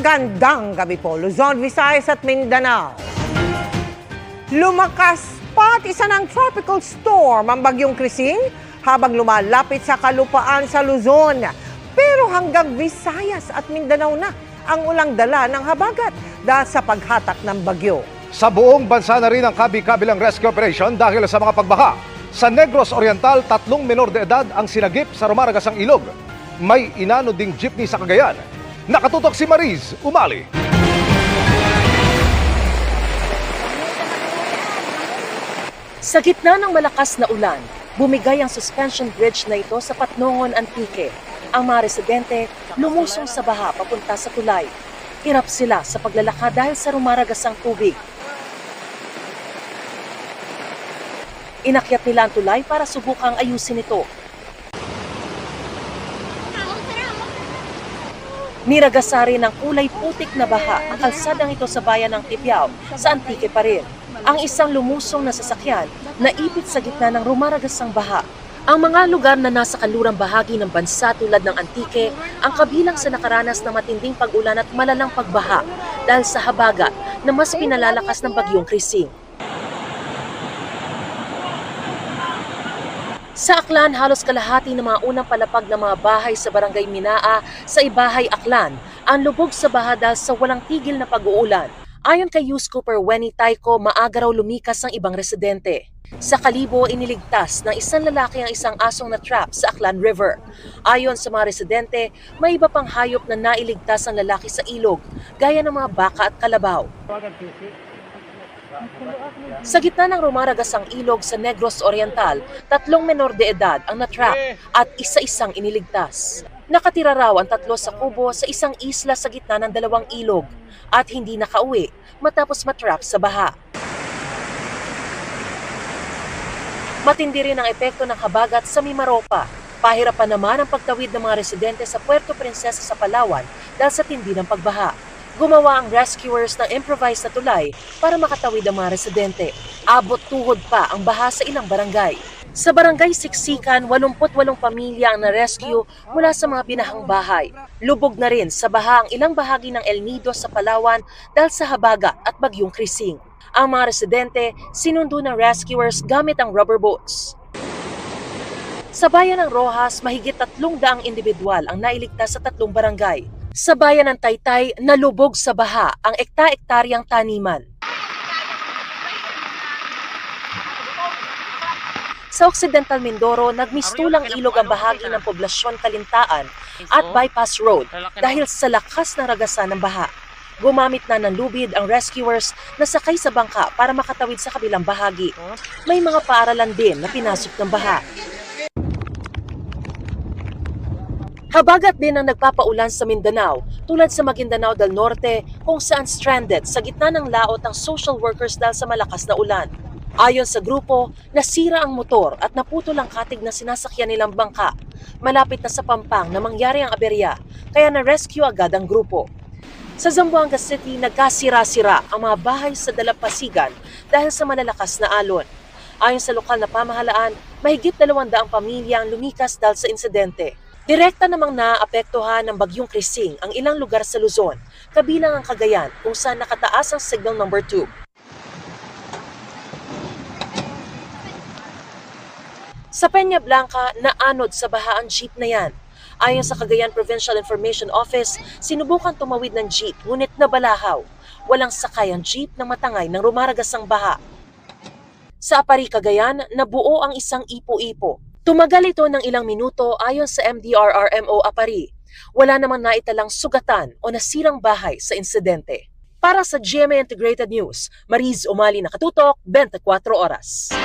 Magandang gabi po, Luzon, Visayas at Mindanao. Lumakas pa at isa ng tropical storm ang bagyong Krising habang lumalapit sa kalupaan sa Luzon. Pero hanggang Visayas at Mindanao na ang ulang dala ng habagat dahil sa paghatak ng bagyo. Sa buong bansa na rin ang kabi-kabilang rescue operation dahil sa mga pagbaha. Sa Negros Oriental, 3 menor de edad ang sinagip sa rumaragasang ilog. May inano ding jeepney sa Cagayan. Nakatutok si Mariz Umali. Sa gitna ng malakas na ulan, bumigay ang suspension bridge na ito sa Patnongon, Antique. Ang mga residente lumusong sa baha papunta sa tulay. Hirap sila sa paglalakad dahil sa rumaragasang tubig. Inakyat nila ang tulay para subukang ayusin ito. Niragasa rin ng kulay putik na baha ang kalsadang ito sa bayan ng Tipiao sa Antique pa rin. Ang isang lumusong na sasakyan naipit sa gitna ng rumaragasang baha. Ang mga lugar na nasa kanlurang bahagi ng bansa tulad ng Antique ang kabilang sa nakaranas na matinding pag-ulan at malalang pagbaha dahil sa habagat na mas pinalalakas ng bagyong Krising. Sa Aklan, halos kalahati ng mga unang palapag ng mga bahay sa barangay Minaa sa Ibahay, Aklan ang lubog sa baha dahil sa walang tigil na pag-uulan. Ayon kay Youth Cooper Wenny Taiko, maaga raw lumikas ang ibang residente. Sa Kalibo, iniligtas ng isang lalaki ang isang asong na-trap sa Aklan River. Ayon sa mga residente, may iba pang hayop na nailigtas ang lalaki sa ilog, gaya ng mga baka at kalabaw. Sa gitna ng rumaragasang ilog sa Negros Oriental, 3 menor de edad ang na-trap at isa-isang iniligtas. Nakatira raw ang 3 sa kubo sa isang isla sa gitna ng 2 ilog at hindi nakauwi matapos matrap sa baha. Matindi rin ang epekto ng habagat sa Mimaropa. Pahirapan naman ang pagtawid ng mga residente sa Puerto Princesa sa Palawan dahil sa tindi ng pagbaha. Gumawa ang rescuers ng improvised na tulay para makatawid ang mga residente. Abot tuhod pa ang baha sa ilang barangay. Sa barangay Siksikan, 88 pamilya ang na-rescue mula sa mga binahang bahay. Lubog na rin sa baha ang ilang bahagi ng El Nido sa Palawan dahil sa habagat at bagyong Krising. Ang mga residente sinundo ng rescuers gamit ang rubber boats. Sa bayan ng Rojas, mahigit 300 individual ang nailigtas sa 3 barangay. Sa bayan ng Taytay, nalubog sa baha ang ekta-ektaryang taniman. Sa Occidental Mindoro, nagmistulang ilog ang bahagi ng poblasyon Kalintaan at Bypass Road dahil sa lakas ng ragasan ng baha. Gumamit na ng lubid ang rescuers na sakay sa bangka para makatawid sa kabilang bahagi. May mga paaralan din na pinasok ng baha. Habagat din ang nagpapaulan sa Mindanao, tulad sa Maguindanao del Norte kung saan stranded sa gitna ng laot ang social workers dahil sa malakas na ulan. Ayon sa grupo, nasira ang motor at naputol ang katig na sinasakyan nilang bangka. Malapit na sa Pampang na mangyari ang aberya, kaya na-rescue agad ang grupo. Sa Zamboanga City, nagkasira-sira ang mga bahay sa dalampasigan dahil sa malalakas na alon. Ayon sa lokal na pamahalaan, mahigit 200 pamilya ang lumikas dahil sa insidente. Direkta namang naapektuhan ng bagyong Krising ang ilang lugar sa Luzon, kabilang ang Cagayan kung saan nakataas ang signal number 2. Sa Peña Blanca, naanod sa baha ang jeep na yan. Ayon sa Cagayan Provincial Information Office, sinubukan tumawid ng jeep ngunit nabalahaw. Walang sakay ang jeep nang matangay ng rumaragasang baha. Sa Apari, Cagayan, nabuo ang isang ipo-ipo. Tumagal ito ng ilang minuto ayon sa MDRRMO Apari. Wala namang naitalang sugatan o nasirang bahay sa insidente. Para sa GMA Integrated News, Mariz Umali, nakatutok, 24 oras.